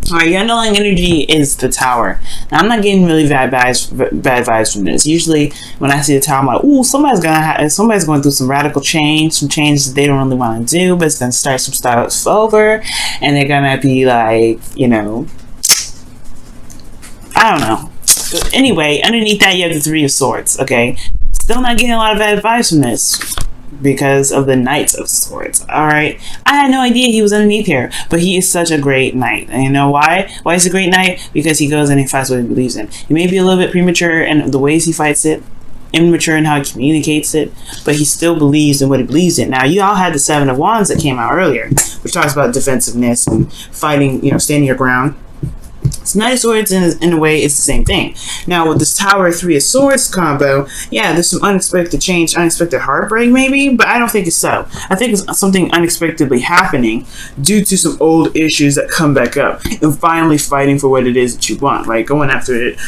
All right, your underlying energy is the Tower. Now, I'm not getting really bad vibes from this. Usually, when I see the Tower, I'm like, "Ooh, somebody's going through some radical change, some changes that they don't really want to do, but it's gonna start some stuff over, and they're gonna be like, you know, I don't know." But anyway, underneath that, you have the Three of Swords. Okay, still not getting a lot of bad vibes from this, because of the Knight of Swords. Alright, I had no idea he was underneath here, but he is such a great knight. And you know why? Why is he a great knight? Because he goes and he fights what he believes in. He may be a little bit premature in the ways he fights it, immature in how he communicates it, but he still believes in what he believes in. Now, you all had the Seven of Wands that came out earlier, which talks about defensiveness and fighting, you know, standing your ground. So Knight of Swords, in a way, it's the same thing. Now, with this Tower Three of Swords combo, yeah, there's some unexpected change, unexpected heartbreak maybe, but I don't think it's so. I think it's something unexpectedly happening due to some old issues that come back up and finally fighting for what it is that you want, right? Going after it,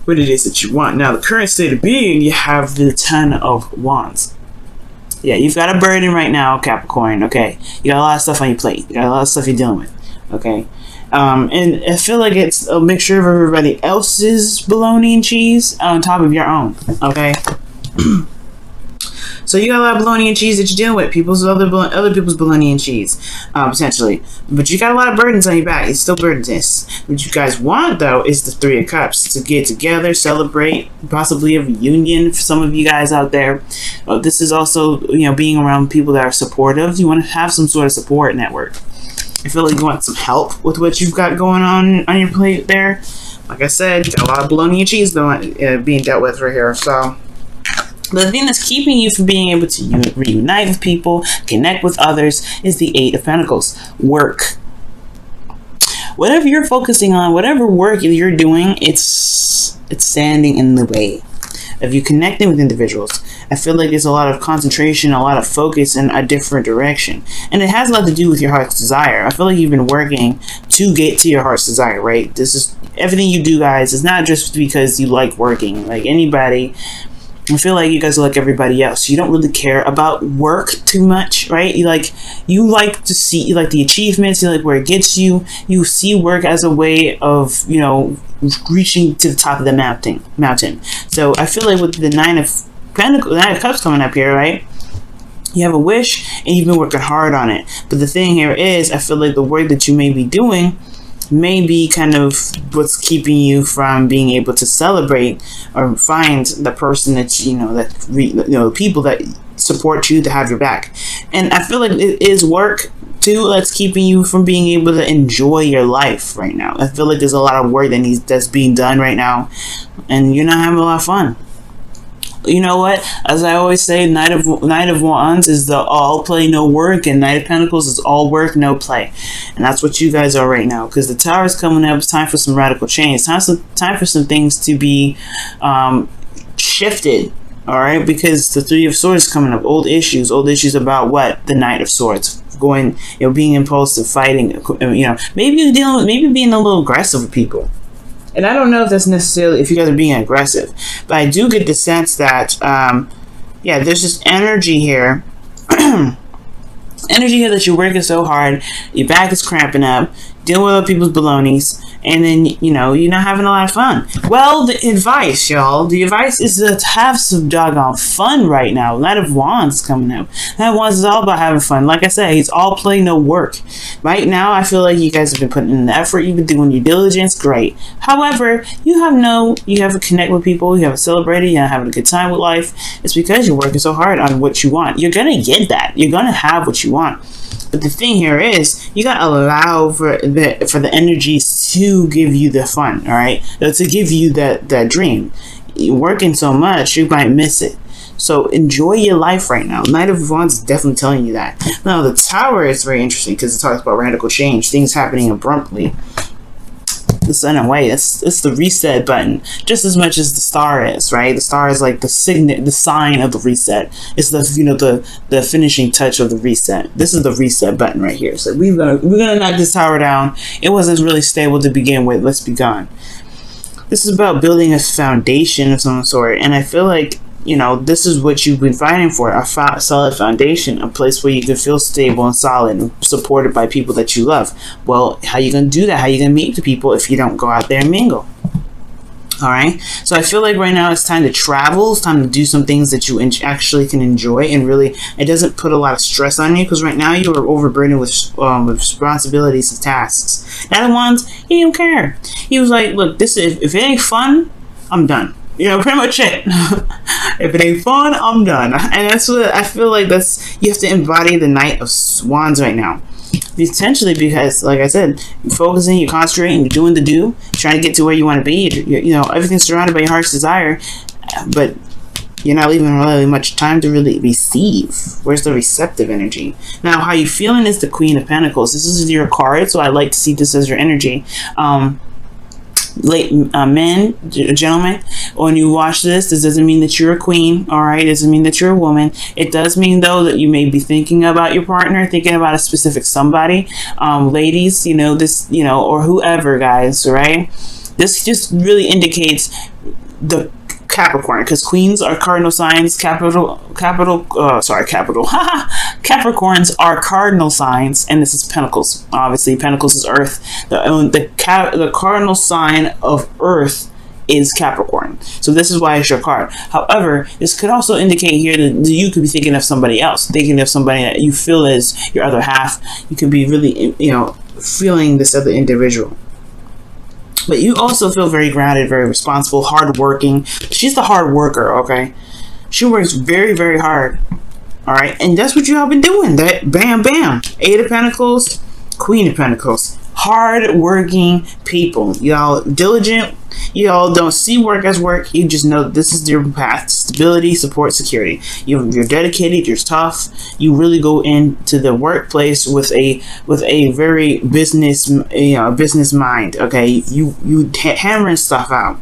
what it is that you want. Now, the current state of being, you have the Ten of Wands. Yeah, you've got a burden right now, Capricorn, okay? You got a lot of stuff on your plate. You got a lot of stuff you're dealing with, okay? And I feel like it's a mixture of everybody else's bologna and cheese on top of your own, okay? So you got a lot of bologna and cheese that you're dealing with, other people's bologna and cheese, potentially. But you got a lot of burdens on your back. It's still burdens. What you guys want, though, is the Three of Cups. To get together, celebrate, possibly a reunion for some of you guys out there. This is also, you know, being around people that are supportive. You want to have some sort of support network. I feel like you want some help with what you've got going on your plate there. Like I said, you got a lot of bologna and cheese being dealt with right here. So the thing that's keeping you from being able to reunite with people, connect with others, is the Eight of Pentacles. Work. Whatever you're focusing on, whatever work you're doing, it's standing in the way of you connecting with individuals. I feel like there's a lot of concentration, a lot of focus in a different direction. And it has a lot to do with your heart's desire. I feel like you've been working to get to your heart's desire, right? This is everything you do, guys. It's not just because you like working. Like anybody, I feel like you guys are like everybody else. You don't really care about work too much, right? You like the achievements, you like where it gets you. You see work as a way of, you know, reaching to the top of the mountain. So I feel like with the Nine of Cups coming up here, right? You have a wish and you've been working hard on it. But the thing here is, I feel like the work that you may be doing may be kind of what's keeping you from being able to celebrate or find the person that people that support you, to have your back. And I feel like it is work too that's keeping you from being able to enjoy your life right now. I feel like there's a lot of work that's being done right now, and you're not having a lot of fun. You know what? As I always say, Knight of Wands is the all play, no work, and Knight of Pentacles is all work, no play. And that's what you guys are right now, because the Tower is coming up. It's time for some radical change. Time for some things to be shifted. All right, because the Three of Swords is coming up. Old issues about what? The Knight of Swords. Going, you know, being impulsive, fighting, you know, maybe you're dealing with, maybe being a little aggressive with people. And I don't know if that's necessarily if you guys are being aggressive, but I do get the sense that, yeah, there's just energy here. Energy here that you're working so hard, your back is cramping up, dealing with other people's balonies, and then, you know, you're not having a lot of fun. Well, the advice, y'all, the advice is to have some doggone fun right now. Knight of Wands coming up. Knight of Wands is all about having fun. Like I said, it's all play, no work. Right now, I feel like you guys have been putting in the effort, you've been doing your diligence, great. However, you have to connect with people, you have to celebrate it, you're having a good time with life. It's because you're working so hard on what you want. You're going to get that. You're going to have what you want. But the thing here is, you gotta allow for the energies to give you the fun, all right? To give you that dream. You're working so much, you might miss it. So enjoy your life right now. Knight of Wands is definitely telling you that. Now, the Tower is very interesting because it talks about radical change, things happening abruptly. The Sun and Way, it's the reset button just as much as the Star is, right? The Star is like the sign of the reset. It's the finishing touch of the reset. This is the reset button right here. So we're gonna knock this tower down. It wasn't really stable to begin with. Let's be gone. This is about building a foundation of some sort, and I feel like you know, this is what you've been fighting for, a solid foundation, a place where you can feel stable and solid and supported by people that you love. Well, how you going to do that? How you going to meet the people if you don't go out there and mingle? All right. So I feel like right now it's time to travel. It's time to do some things that you actually can enjoy, and really, it doesn't put a lot of stress on you, because right now you are overburdened with responsibilities and tasks. That ones, he didn't care. He was like, look, this is, if it ain't fun, I'm done. You know, pretty much it. If it ain't fun, I'm done. And that's what I feel like. That's, you have to embody the Knight of Wands right now. Essentially, because, like I said, you're focusing, you're concentrating, you're doing the do, trying to get to where you want to be. You know, everything's surrounded by your heart's desire, but you're not leaving really much time to really receive. Where's the receptive energy? Now, how you feeling is the Queen of Pentacles. This is your card, so I like to see this as your energy. Men, gentlemen, when you watch this doesn't mean that you're a queen, all right? It doesn't mean that you're a woman. It does mean, though, that you may be thinking about your partner, thinking about a specific somebody. Ladies, you know, this, you know, or whoever, guys, right? This just really indicates the Capricorn, because queens are cardinal signs. Capricorns are cardinal signs, and this is Pentacles. Obviously, Pentacles is Earth. The cardinal sign of Earth is Capricorn. So this is why it's your card. However, this could also indicate here that you could be thinking of somebody else, thinking of somebody that you feel is your other half. You could be really, you know, feeling this other individual. But you also feel very grounded, very responsible, hardworking. She's the hard worker, okay? She works very, very hard, all right? And that's what you all been doing. That bam, bam. Eight of Pentacles, Queen of Pentacles. Hard-working people. Y'all diligent. Y'all don't see work as work. You just know this is your path. Stability, support, security. You're dedicated. You're tough. You really go into the workplace with a very business mind. Okay, you hammering stuff out.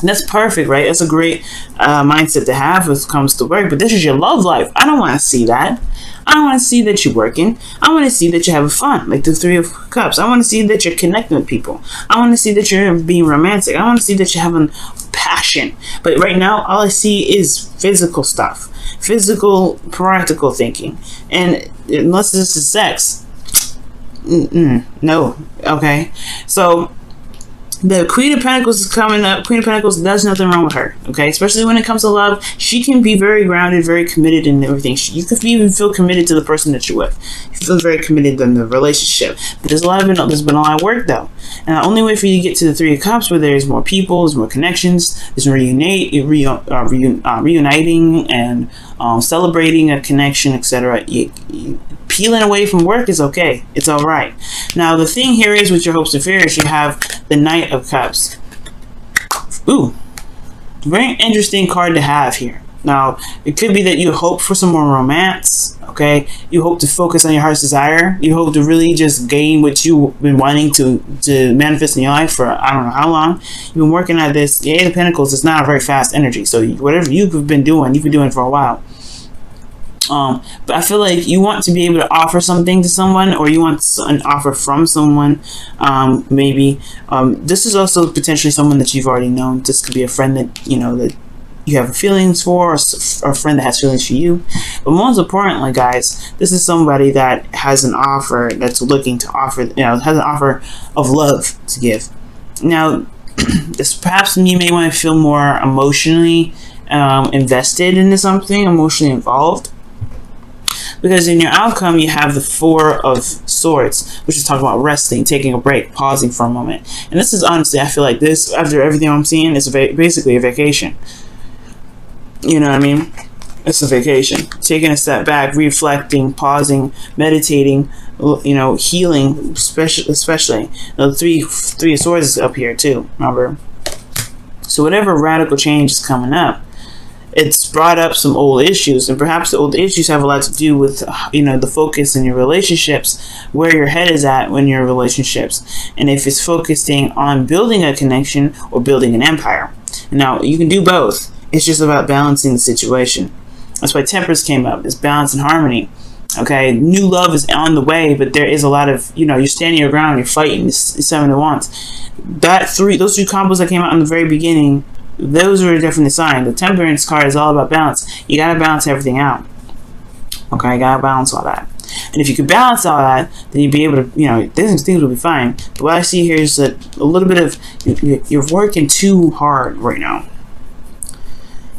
And that's perfect, right? That's a great mindset to have when it comes to work. But this is your love life. I don't want to see that. I don't want to see that you're working. I want to see that you're having fun, like the Three of Cups. I want to see that you're connecting with people. I want to see that you're being romantic. I want to see that you're having passion. But right now, all I see is physical stuff, physical, practical thinking. And unless this is sex, no. Okay, so the Queen of Pentacles is coming up. Queen of Pentacles, there's nothing wrong with her, okay? Especially when it comes to love. She can be very grounded, very committed in everything. You could even feel committed to the person that you're with. You feel very committed in the relationship. But there's been a lot of work, though. And the only way for you to get to the Three of Cups, where there's more people, there's more connections, there's reuniting and celebrating a connection, etc. Peeling away from work is okay. It's all right. Now, the thing here is, with your hopes and fears, you have the Knight of Cups. Ooh, very interesting card to have here. Now, it could be that you hope for some more romance, okay? You hope to focus on your heart's desire. You hope to really just gain what you've been wanting to manifest in your life for I don't know how long. You've been working at this. The Eight of Pentacles is not a very fast energy. So whatever you've been doing it for a while. But I feel like you want to be able to offer something to someone, or you want an offer from someone. Maybe this is also potentially someone that you've already known. This could be a friend that you know that you have feelings for, or a friend that has feelings for you. But most importantly, guys, this is somebody that has an offer, that's looking to offer, has an offer of love to give. Now, this perhaps you may want to feel more emotionally invested into something, emotionally involved. Because in your outcome, you have the Four of Swords, which is talking about resting, taking a break, pausing for a moment. And this is honestly, I feel like this, after everything I'm seeing, is basically a vacation. You know what I mean? It's a vacation. Taking a step back, reflecting, pausing, meditating, healing, especially. The three of Swords is up here too, remember? So whatever radical change is coming up, it's brought up some old issues, and perhaps the old issues have a lot to do with, the focus in your relationships, where your head is at when you're in relationships, and if it's focusing on building a connection or building an empire. Now, you can do both. It's just about balancing the situation. That's why Temperance came up. It's balance and harmony. Okay, new love is on the way, but there is a lot of, you're standing your ground, you're fighting. It's Seven of Wands. Those three combos that came out in the very beginning those are a different sign. The Temperance card is all about balance. You gotta balance everything out. Okay, you gotta balance all that. And if you can balance all that, then you'll be able to, things will be fine. But what I see here is that a little bit of, you're working too hard right now.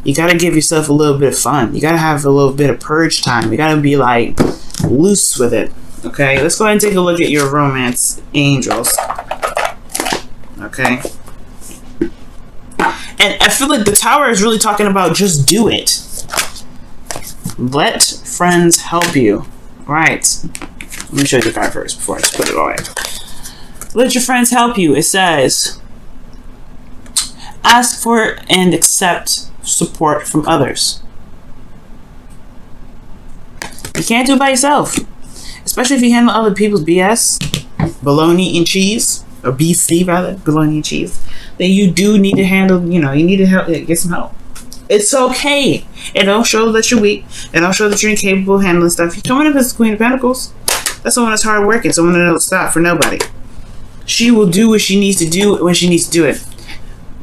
You gotta give yourself a little bit of fun. You gotta have a little bit of purge time. You gotta be like loose with it. Okay, let's go ahead and take a look at your romance angels. Okay. And I feel like the Tower is really talking about just do it. Let friends help you. Right. Let me show you the card first before I just put it away. Let your friends help you. It says, ask for and accept support from others. You can't do it by yourself. Especially if you handle other people's BS, bologna and cheese, or BC rather, bologna and cheese. Then you do need to handle, you need to help, get some help. It's okay. It don't show that you're weak. It don't show that you're incapable of handling stuff. You're coming up as the Queen of Pentacles. That's someone that's hard working. Someone that don't stop for nobody. She will do what she needs to do when she needs to do it.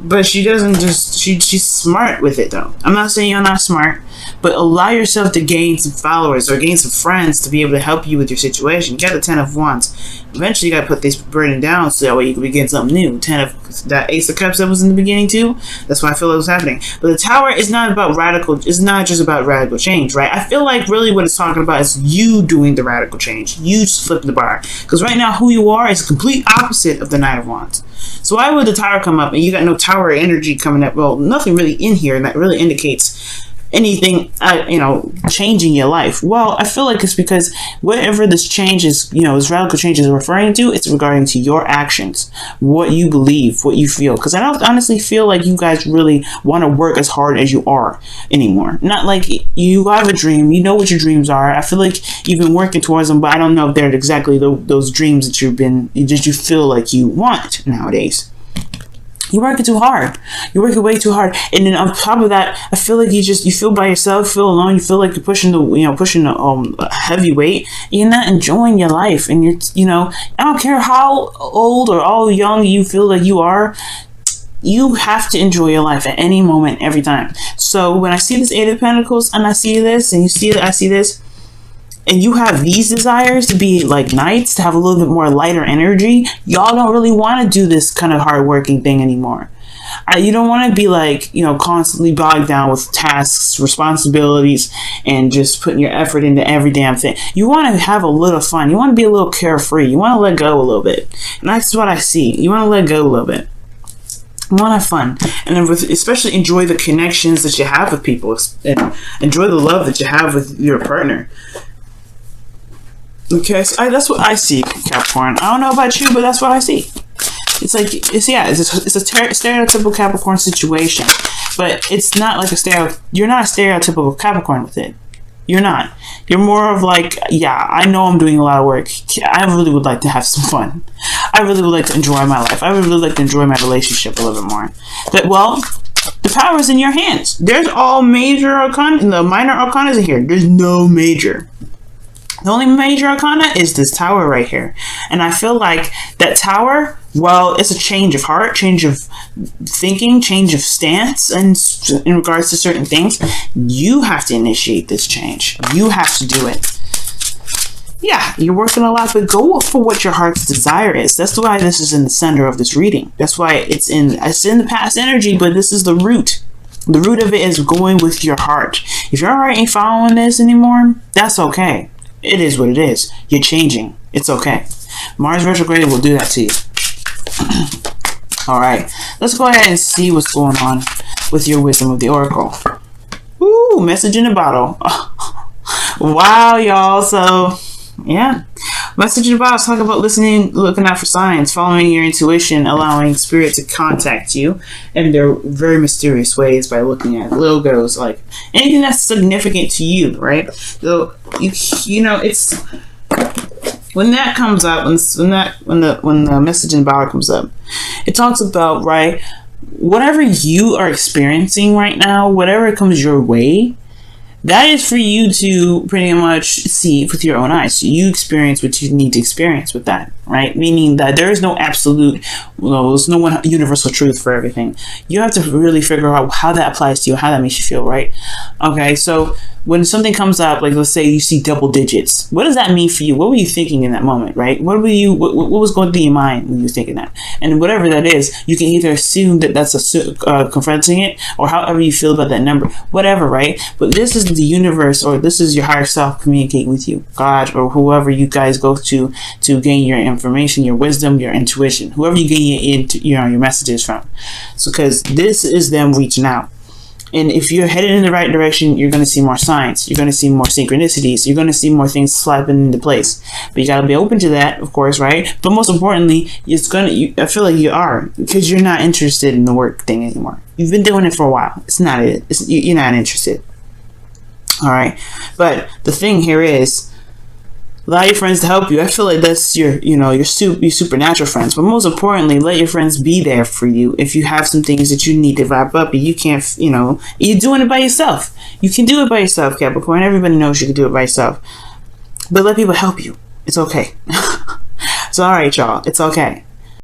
But she doesn't just, she's smart with it though. I'm not saying you're not smart, but allow yourself to gain some followers or gain some friends to be able to help you with your situation. You got the 10 of Wands. Eventually you got to put this burden down so that way you can begin something new. 10 of, that Ace of Cups that was in the beginning too, that's why I feel it was happening. But the Tower is not about radical, it's not just about radical change, right? I feel like really what it's talking about is you doing the radical change. You just flip the bar. Because right now who you are is the complete opposite of the Knight of Wands. So why would the Tower come up and you got no Tower energy coming up? Well, nothing really in here and that really indicates anything, changing your life. Well, I feel like it's because whatever this change is, this radical change is referring to, it's regarding to your actions, what you believe, what you feel. Because I don't honestly feel like you guys really want to work as hard as you are anymore. Not like you have a dream, you know what your dreams are. I feel like you've been working towards them, but I don't know if they're exactly those dreams that you feel like you want nowadays. You're working too hard. You're working way too hard. And then on top of that, I feel like you feel by yourself, feel alone. You feel like you're pushing the heavy weight. You're not enjoying your life. And I don't care how old or how young you feel like you are. You have to enjoy your life at any moment, every time. So when I see this Eight of Pentacles and I see this and I see this, and you have these desires to be like knights, to have a little bit more lighter energy, y'all don't really want to do this kind of hard-working thing anymore. You don't want to be like, constantly bogged down with tasks, responsibilities, and just putting your effort into every damn thing. You want to have a little fun. You want to be a little carefree. You want to let go a little bit. And that's what I see. You want to let go a little bit. You want to have fun. And then especially enjoy the connections that you have with people. And enjoy the love that you have with your partner. Okay, so that's what I see, Capricorn. I don't know about you, but that's what I see. It's like, it's a stereotypical Capricorn situation, but it's not like you're not a stereotypical Capricorn with it. You're not. You're more of like, yeah, I know I'm doing a lot of work. I really would like to have some fun. I really would like to enjoy my life. I would really like to enjoy my relationship a little bit more. But, well, the power is in your hands. There's all major arcana, the minor arcana in here. There's no major. The only major arcana is this Tower right here. And I feel like that Tower, well, it's a change of heart, change of thinking, change of stance, and in regards to certain things, you have to initiate this change. You have to do it. Yeah, you're working a lot, but go for what your heart's desire is. That's why this is in the center of this reading. That's why it's in the past energy, but this is the root. The root of it is going with your heart. If your heart ain't following this anymore, that's okay. It is what it is. You're changing. It's okay. Mars retrograde will do that to you. Alright. Let's go ahead and see what's going on with your wisdom of the Oracle. Ooh, message in a bottle. Wow, y'all. So, yeah. Message in a bottle. Talk about listening, looking out for signs, following your intuition, allowing spirit to contact you in their very mysterious ways by looking at logos, like anything that's significant to you, right? So it's when that comes up, when the message in the bottle comes up, it talks about, right, whatever you are experiencing right now, whatever comes your way, that is for you to pretty much see with your own eyes. So you experience what you need to experience with that, right? Meaning that there is no absolute Well, there's no one universal truth for everything. You have to really figure out how that applies to you, how that makes you feel, right? Okay, so when something comes up, like let's say you see double digits, what does that mean for you? What were you thinking in that moment, right? What was going through your mind when you were thinking that? And whatever that is, you can either assume that that's confronting it, or however you feel about that number, whatever, right? But this is the universe, or this is your higher self communicating with you, God, or whoever you guys go to gain your information, your wisdom, your intuition, whoever you gain your messages from. So because this is them reaching out. And if you're headed in the right direction, you're going to see more signs. You're going to see more synchronicities. You're going to see more things slapping into place. But you got to be open to that, of course, right? But most importantly, I feel like you are, because you're not interested in the work thing anymore. You've been doing it for a while. It's not it. You're not interested. All right. But the thing here is, allow your friends to help you. I feel like that's your supernatural friends. But most importantly, let your friends be there for you if you have some things that you need to wrap up and you can't, you're doing it by yourself. You can do it by yourself, Capricorn. Everybody knows you can do it by yourself. But let people help you. It's okay. It's all right, y'all. It's okay.